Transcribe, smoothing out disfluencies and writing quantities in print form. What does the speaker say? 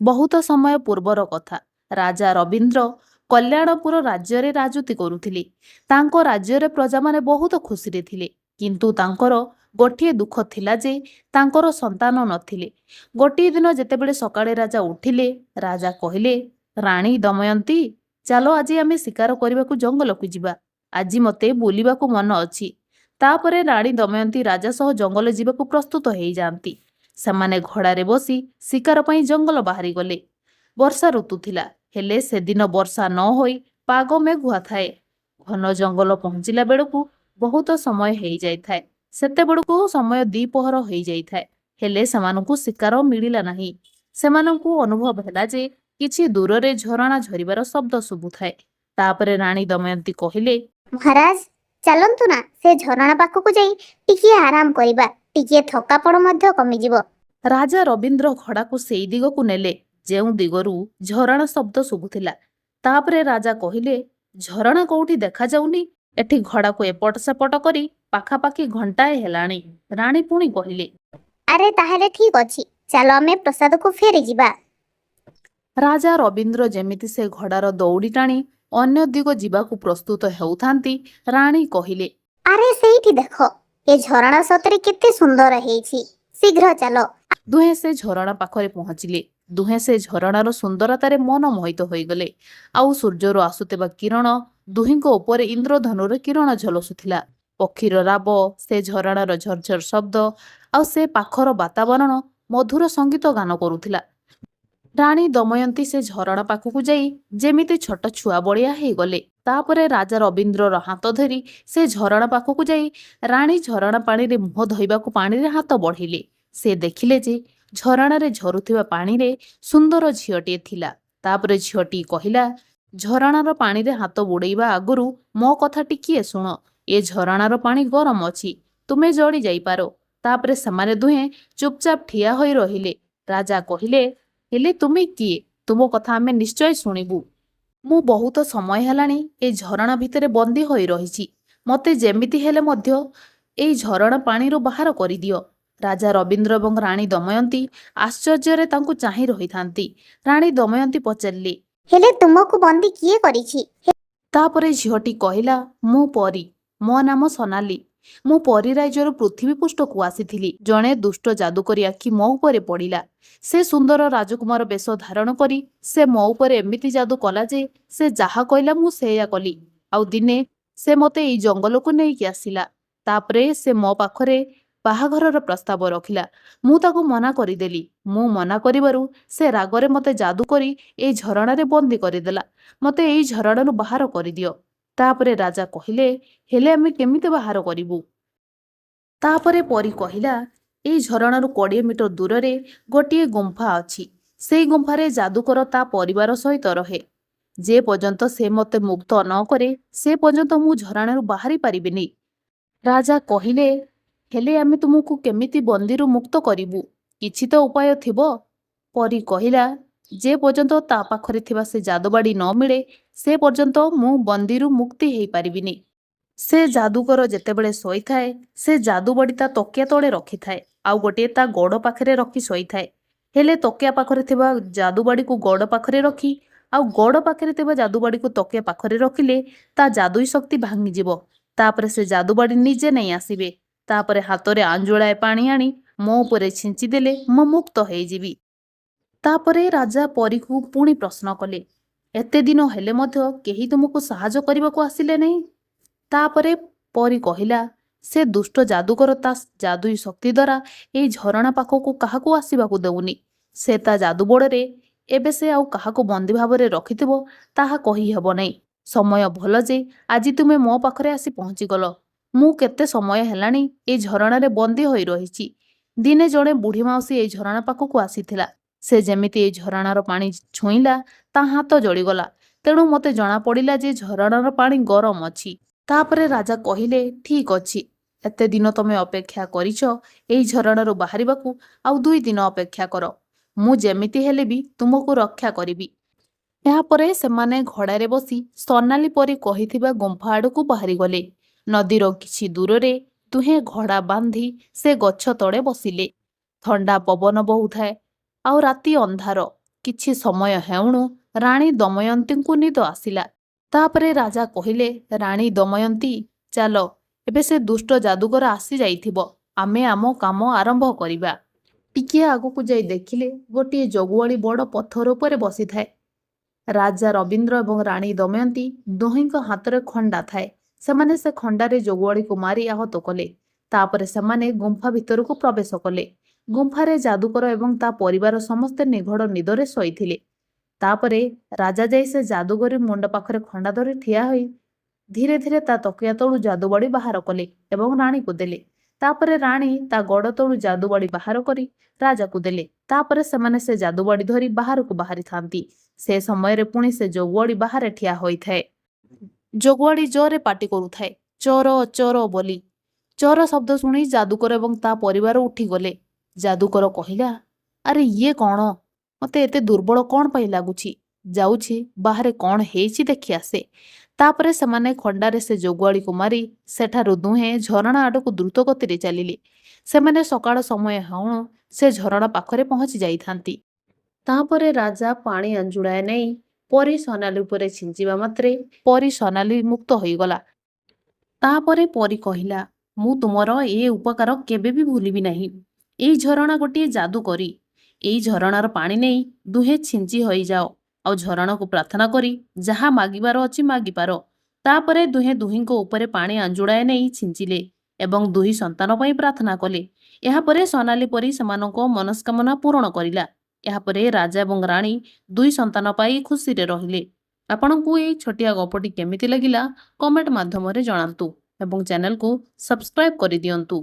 ବହୁତ ସମୟ ପୂର୍ବର କଥା। ରାଜା ରବୀନ୍ଦ୍ର କଲ୍ୟାଣପୁର ରାଜ୍ୟରେ ରାଜୁତି କରୁଥିଲେ। ତାଙ୍କ ରାଜ୍ୟରେ ପ୍ରଜାମାନେ ବହୁତ ଖୁସିରେ ଥିଲେ। କିନ୍ତୁ ତାଙ୍କର ଗୋଟିଏ ଦୁଃଖ ଥିଲା ଯେ ତାଙ୍କର ସନ୍ତାନ ନଥିଲେ। ଗୋଟିଏ ଦିନ ଯେତେବେଳେ ସକାଳେ ରାଜା ଉଠିଲେ, ରାଜା କହିଲେ, ରାଣୀ ଦମୟନ୍ତୀ, ଚାଲ ଆଜି ଆମେ ଶିକାର କରିବାକୁ ଜଙ୍ଗଲକୁ ଯିବା। ଆଜି ମୋତେ ବୁଲିବାକୁ ମନ ଅଛି। ତାପରେ ରାଣୀ ଦମୟନ୍ତୀ ରାଜା ସହ ଜଙ୍ଗଲ ଯିବାକୁ ପ୍ରସ୍ତୁତ ହେଇଯାଆନ୍ତି। ସେମାନେ ଘୋଡ଼ାରେ ବସି ଶିକାର ପାଇଁ ଜଙ୍ଗଲ ବାହାରିଗଲେ। ବର୍ଷା ଋତୁ ଥିଲା, ହେଲେ ସେଦିନ ବର୍ଷା ନ ହୋଇ ପାଗ ମେଘୁଆ ଥାଏ। ଘନ ଜଙ୍ଗଲ ପହଞ୍ଚିଲା ବେଳକୁ ବହୁତ ସମୟ ହେଇଯାଇଥାଏ। ସେତେବେଳକୁ ସମୟ ଦ୍ୱିପହର ହେଇଯାଇଥାଏ, ହେଲେ ସେମାନଙ୍କୁ ଶିକାର ମିଳିଲା ନାହିଁ। ସେମାନଙ୍କୁ ଅନୁଭବ ହେଲା ଯେ କିଛି ଦୂରରେ ଝରଣା ଝରିବାର ଶବ୍ଦ ଶୁଭୁଥାଏ। ତାପରେ ରାଣୀ ଦମୟନ୍ତୀ କହିଲେ, ମହାରାଜ, ଚାଲନ୍ତୁ ନା ସେ ଝରଣା ପାଖକୁ ଯାଇ ଟିକିଏ ଆରାମ କରିବା। ଟିକିଏ ଥକାପଣ ମଧ୍ୟ କମିଯିବ। ରାଜା ରବୀନ୍ଦ୍ର ଘୋଡ଼ାକୁ ସେଇ ଦିଗକୁ ନେଲେ ଯେଉଁ ଦିଗରୁ ଝରଣା ଶବ୍ଦ ଶୁଭୁଥିଲା। ତାପରେ ରାଜା କହିଲେ, ଝରଣା କୋଉଠି ଦେଖାଯାଉନି। ଏଠି ଘୋଡ଼ାକୁ ଏପଟ ସେପଟ କରି ପାଖାପାଖି ଘଣ୍ଟାଏ ହେଲାଣି। ରାଣୀ ପୁଣି କହିଲେ, ଆରେ ତାହେଲେ ଠିକ ଅଛି, ଚାଲ ଆମେ ପ୍ରସାଦକୁ ଫେରିଯିବା। ରାଜା ରବୀନ୍ଦ୍ର ଯେମିତି ସେ ଘୋଡ଼ାର ଦଉଡ଼ି ଟାଣି ଅନ୍ୟ ଦିଗ ଯିବାକୁ ପ୍ରସ୍ତୁତ ହେଉଥାନ୍ତି, ରାଣୀ କହିଲେ, ଆରେ ସେଇଠି ଦେଖ, ଏ ଝରଣା ସତରେ କେତେ ସୁନ୍ଦର ହେଇଛି। ଶୀଘ୍ର ଚାଲ। ଦୁହେଁ ସେ ଝରଣା ପାଖରେ ପହଞ୍ଚିଲେ। ଦୁହେଁ ସେ ଝରଣାର ସୁନ୍ଦରତାରେ ମନ ମୋହିତ ହୋଇଗଲେ। ଆଉ ସୂର୍ଯ୍ୟରୁ ଆସୁଥିବା କିରଣ ଦୁହିଁଙ୍କ ଉପରେ ଇନ୍ଦ୍ରଧନୁର କିରଣ ଝଲସୁଥିଲା। ପକ୍ଷୀର ରାବ, ସେ ଝରଣାର ଝରଝର ଶବ୍ଦ ଆଉ ସେ ପାଖର ବାତାବରଣ ମଧୁର ସଙ୍ଗୀତ ଗାନ କରୁଥିଲା। ରାଣୀ ଦମୟନ୍ତୀ ସେ ଝରଣା ପାଖକୁ ଯାଇ ଯେମିତି ଛୋଟ ଛୁଆ ବଳିଆ ହେଇଗଲେ। ତାପରେ ରାଜା ରବୀନ୍ଦ୍ରର ହାତ ଧରି ସେ ଝରଣା ପାଖକୁ ଯାଇ ରାଣୀ ଝରଣା ପାଣିରେ ମୁହଁ ଧୋଇବାକୁ ପାଣିରେ ହାତ ବଢ଼େଇଲେ। ସେ ଦେଖିଲେ ଯେ ଝରଣାରେ ଝରୁଥିବା ପାଣିରେ ସୁନ୍ଦର ଝିଅଟିଏ ଥିଲା। ତାପରେ ଝିଅଟି କହିଲା, ଝରଣାର ପାଣିରେ ହାତ ବୁଡ଼େଇବା ଆଗରୁ ମୋ କଥା ଟିକିଏ ଶୁଣ। ଏ ଝରଣାର ପାଣି ଗରମ ଅଛି, ତୁମେ ଜଳି ଯାଇପାର। ତାପରେ ସେମାନେ ଦୁହେଁ ଚୁପଚାପ ଠିଆ ହୋଇ ରହିଲେ। ରାଜା କହିଲେ, ହେଲେ ତୁମେ କିଏ? ତୁମ କଥା ଆମେ ନିଶ୍ଚୟ ଶୁଣିବୁ। ମୁଁ ବହୁତ ସମୟ ହେଲାଣି ଏ ଝରଣା ଭିତରେ ବନ୍ଦୀ ହୋଇ ରହିଛି। ମୋତେ ଯେମିତି ହେଲେ ମଧ୍ୟ ଏଇ ଝରଣା ପାଣିରୁ ବାହାର କରିଦିଅ। ରାଜା ରବୀନ୍ଦ୍ର ଏବଂ ରାଣୀ ଦମୟନ୍ତୀ ଆଶ୍ଚର୍ଯ୍ୟରେ ତାଙ୍କୁ ଚାହିଁ ରହିଥାନ୍ତି। ରାଣୀ ଦମୟନ୍ତୀ ପଚାରିଲେ, ହେଲେ ତୁମକୁ ବନ୍ଦୀ କିଏ କରିଛି? ତାପରେ ଝିଅଟି କହିଲା, ମୁଁ ପରୀ। ମୋ ନାମ ସୋନାଲି। ମୁଁ ପରୀ ରାଜ୍ୟରୁ ପୃଥିବୀ ପୃଷ୍ଠକୁ ଆସିଥିଲି। ଜଣେ ଦୁଷ୍ଟ ଯାଦୁକରୀ ଆଖି ମୋ ଉପରେ ପଡ଼ିଲା। ସେ ସୁନ୍ଦର ରାଜକୁମାର ବେଶ ଧାରଣ କରି ସେ ମୋ ଉପରେ ଏମିତି ଯାଦୁ କଲା ଯେ ସେ ଯାହା କହିଲା ମୁଁ ସେଇଆ କଲି। ଆଉ ଦିନେ ସେ ମୋତେ ଏଇ ଜଙ୍ଗଲକୁ ନେଇକି ଆସିଲା। ତାପରେ ସେ ମୋ ପାଖରେ ବାହାଘରର ପ୍ରସ୍ତାବ ରଖିଲା। ମୁଁ ତାକୁ ମନା କରିଦେଲି। ମୁଁ ମନା କରିବାରୁ ସେ ରାଗରେ ମୋତେ ଯାଦୁ କରି ଏଇ ଝରଣାରେ ବନ୍ଦୀ କରିଦେଲା। ମୋତେ ଏଇ ଝରଣାରୁ ବାହାର କରିଦିଅ। ତାପରେ ରାଜା କହିଲେ, ହେଲେ ଆମେ କେମିତି ବାହାର କରିବୁ? ତାପରେ ପରୀ କହିଲା, ଏଇ ଝରଣାରୁ 20 ମିଟର ଦୂରରେ ଗୋଟିଏ ଗୁମ୍ଫା ଅଛି। ସେଇ ଗୁମ୍ଫାରେ ଯାଦୁକର ତା ପରିବାର ସହିତ ରହେ। ଯେ ପର୍ଯ୍ୟନ୍ତ ସେ ମୋତେ ମୁକ୍ତ ନ କରେ ସେ ପର୍ଯ୍ୟନ୍ତ ମୁଁ ଝରଣାରୁ ବାହାରି ପାରିବିନି। ରାଜା କହିଲେ, ହେଲେ ଆମେ ତୁମକୁ କେମିତି ବନ୍ଦୀରୁ ମୁକ୍ତ କରିବୁ? କିଛି ତ ଉପାୟ ଥିବ। ପରୀ କହିଲା, ଯେ ପର୍ଯ୍ୟନ୍ତ ତା ପାଖରେ ଥିବା ସେ ଯାଦୁବାଡ଼ି ନ ମିଳେ ସେ ପର୍ଯ୍ୟନ୍ତ ମୁଁ ବନ୍ଦୀରୁ ମୁକ୍ତି ହେଇପାରିବିନି। ସେ ଯାଦୁକର ଯେତେବେଳେ ଶୋଇଥାଏ ସେ ଯାଦୁବାଡ଼ି ତା ତକିଆ ତଳେ ରଖିଥାଏ, ଆଉ ଗୋଟିଏ ତା ଗୋଡ଼ ପାଖରେ ରଖି ଶୋଇଥାଏ। ହେଲେ ତକିଆ ପାଖରେ ଥିବା ଯାଦୁବାଡ଼ିକୁ ଗୋଡ଼ ପାଖରେ ରଖି ଆଉ ଗୋଡ଼ ପାଖରେ ଥିବା ଯାଦୁବାଡ଼ିକୁ ତକିଆ ପାଖରେ ରଖିଲେ ତା ଯାଦୁଇ ଶକ୍ତି ଭାଙ୍ଗିଯିବ। ତାପରେ ସେ ଯାଦୁବାଡ଼ି ନିଜେ ନେଇ ଆସିବେ। ତାପରେ ହାତରେ ଆଞ୍ଜୁଳାଏ ପାଣି ଆଣି ମୋ ଉପରେ ଛିଞ୍ଚିଦେଲେ ମୁଁ ମୁକ୍ତ ହେଇଯିବି। ତାପରେ ରାଜା ପରୀକୁ ପୁଣି ପ୍ରଶ୍ନ କଲେ, ଏତେ ଦିନ ହେଲେ ମଧ୍ୟ କେହି ତୁମକୁ ସାହାଯ୍ୟ କରିବାକୁ ଆସିଲେ ନାହିଁ? ତାପରେ ପରୀ କହିଲା, ସେ ଦୁଷ୍ଟ ଯାଦୁକର ତା ଯାଦୁଇ ଶକ୍ତି ଦ୍ୱାରା ଏଇ ଝରଣା ପାଖକୁ କାହାକୁ ଆସିବାକୁ ଦେଉନି। ସେ ତା ଯାଦୁ ବଳରେ ଏବେ ସେ ଆଉ କାହାକୁ ବନ୍ଦୀ ଭାବରେ ରଖିଥିବ ତାହା କହିହେବ ନାହିଁ। ସମୟ ଭଲ ଯେ ଆଜି ତୁମେ ମୋ ପାଖରେ ଆସି ପହଞ୍ଚିଗଲ। ମୁଁ କେତେ ସମୟ ହେଲାଣି ଏଇ ଝରଣାରେ ବନ୍ଦୀ ହୋଇ ରହିଛି। ଦିନେ ଜଣେ ବୁଢ଼ୀ ମାଉସୀ ଏଇ ଝରଣା ପାଖକୁ ଆସିଥିଲା। ସେ ଯେମିତି ଏଇ ଝରଣାର ପାଣି ଛୁଇଁଲା ତା ହାତ ଜଳିଗଲା। ତେଣୁ ମୋତେ ଜଣାପଡ଼ିଲା ଯେ ଝରଣାର ପାଣି ଗରମ ଅଛି। ତାପରେ ରାଜା କହିଲେ, ଠିକ ଅଛି, ଏତେ ଦିନ ତମେ ଅପେକ୍ଷା କରିଛ ଏଇ ଝରଣାରୁ ବାହାରିବାକୁ, ଆଉ 2 ଦିନ ଅପେକ୍ଷା କର। ମୁଁ ଯେମିତି ହେଲେ ବି ତୁମକୁ ରକ୍ଷା କରିବି। ଏହାପରେ ସେମାନେ ଘୋଡ଼ାରେ ବସି ସୋନାଲି ପରି କହିଥିବା ଗୁମ୍ଫା ଆଡ଼କୁ ବାହାରିଗଲେ। ନଦୀର କିଛି ଦୂରରେ ଦୁହେଁ ଘୋଡ଼ା ବାନ୍ଧି ସେ ଗଛ ତଳେ ବସିଲେ। ଥଣ୍ଡା ପବନ ବହୁଥାଏ ଆଉ ରାତି ଅନ୍ଧାର। କିଛି ସମୟ ହେଉଣୁ ରାଣୀ ଦମୟନ୍ତୀଙ୍କୁ ନିଦ ଆସିଲା। ତାପରେ ରାଜା କହିଲେ, ରାଣୀ ଦମୟନ୍ତୀ, ଚାଲ, ଏବେ ସେ ଦୁଷ୍ଟ ଯାଦୁକର ଆସିଯାଇଥିବ, ଆମେ ଆମ କାମ ଆରମ୍ଭ କରିବା। ଟିକିଏ ଆଗକୁ ଯାଇ ଦେଖିଲେ ଗୋଟିଏ ଜଗୁଆଳି ବଡ଼ ପଥର ଉପରେ ବସିଥାଏ। ରାଜା ରବୀନ୍ଦ୍ର ଏବଂ ରାଣୀ ଦମୟନ୍ତୀ ଦୁହିଁଙ୍କ ହାତରେ ଖଣ୍ଡା ଥାଏ। ସେମାନେ ସେ ଖଣ୍ଡାରେ ଜଗୁଆଳିକୁ ମାରି ଆହତ କଲେ। ତାପରେ ସେମାନେ ଗୁମ୍ଫା ଭିତରକୁ ପ୍ରବେଶ କଲେ। ଗୁମ୍ଫାରେ ଯାଦୁକର ଏବଂ ତା ପରିବାର ସମସ୍ତେ ନିଘୋଡ଼ ନିଦରେ ଶୋଇଥିଲେ। ତାପରେ ରାଜା ଯାଇ ସେ ଯାଦୁକରୀ ମୁଣ୍ଡ ପାଖରେ ଖଣ୍ଡା ଧରି ଠିଆ ହୋଇ ଧୀରେ ଧୀରେ ତା ତକିଆ ତଳୁ ଯାଦୁବାଡ଼ି ବାହାର କଲେ ଏବଂ ରାଣୀକୁ ଦେଲେ। ତାପରେ ରାଣୀ ତା ଗୋଡ଼ ତଳୁ ଯାଦୁବାଡ଼ି ବାହାର କରି ରାଜାକୁ ଦେଲେ। ତାପରେ ସେମାନେ ସେ ଯାଦୁବାଡ଼ି ଧରି ବାହାରକୁ ବାହାରିଥାନ୍ତି। ସେ ସମୟରେ ପୁଣି ସେ ଜଗୁଆଳି ବାହାରେ ଠିଆ ହୋଇଥାଏ। ଜଗୁଆଳି ଜୋରରେ ପାଟି କରୁଥାଏ, ଚୋର ଚୋର ବୋଲି। ଚୋର ଶବ୍ଦ ଶୁଣି ଯାଦୁକର ଏବଂ ତା ପରିବାର ଉଠିଗଲେ। ଯାଦୁକର କହିଲା, ଆରେ ଇଏ କ'ଣ? ମୋତେ ଏତେ ଦୁର୍ବଳ କ'ଣ ପାଇଁ ଲାଗୁଛି? ଯାଉଛି ବାହାରେ କ'ଣ ହେଇଛି ଦେଖି ଆସେ। ତାପରେ ସେମାନେ ଖଣ୍ଡାରେ ସେ ଜଗୁଆଳିକୁ ମାରି ସେଠାରୁ ଦୁହେଁ ଝରଣା ଆଡ଼କୁ ଦ୍ରୁତ ଗତିରେ ଚାଲିଲେ। ସେମାନେ ସକାଳ ସମୟ ହେଉଣୁ ସେ ଝରଣା ପାଖରେ ପହଞ୍ଚି ଯାଇଥାନ୍ତି। ତାପରେ ରାଜା ପାଣି ଆଞ୍ଜୁଳାଏ ନେଇ ପରୀ ସୋନାଲି ଉପରେ ଛିଞ୍ଚିବା ମାତ୍ରେ ପରୀ ସୋନାଲି ମୁକ୍ତ ହୋଇଗଲା। ତାପରେ ପରୀ କହିଲା, ମୁଁ ତୁମର ଏ ଉପକାର କେବେ ବି ଭୁଲିବି ନାହିଁ। ଏଇ ଝରଣା ଗୋଟିଏ ଯାଦୁକରୀ। ଏଇ ଝରଣାର ପାଣି ନେଇ ଦୁହେଁ ଛିଞ୍ଚି ହୋଇଯାଅ ଆଉ ଝରଣାକୁ ପ୍ରାର୍ଥନା କରି ଯାହା ମାଗିବାର ଅଛି ମାଗିପାର। ତାପରେ ଦୁହେଁ ଦୁହିଁଙ୍କ ଉପରେ ପାଣି ଆଞ୍ଜୁଳାଏ ନେଇ ଛିଞ୍ଚିଲେ ଏବଂ ଦୁଇ ସନ୍ତାନ ପାଇଁ ପ୍ରାର୍ଥନା କଲେ। ଏହାପରେ ସୋନାଲି ପରୀ ସେମାନଙ୍କ ମନସ୍କାମନା ପୂରଣ କରିଲା। ଏହାପରେ ରାଜା ଏବଂ ରାଣୀ ଦୁଇ ସନ୍ତାନ ପାଇ ଖୁସିରେ ରହିଲେ। ଆପଣଙ୍କୁ ଏହି ଛୋଟିଆ ଗପଟି କେମିତି ଲାଗିଲା କମେଣ୍ଟ ମାଧ୍ୟମରେ ଜଣାନ୍ତୁ ଏବଂ ଚ୍ୟାନେଲକୁ ସବସ୍କ୍ରାଇବ୍ କରିଦିଅନ୍ତୁ।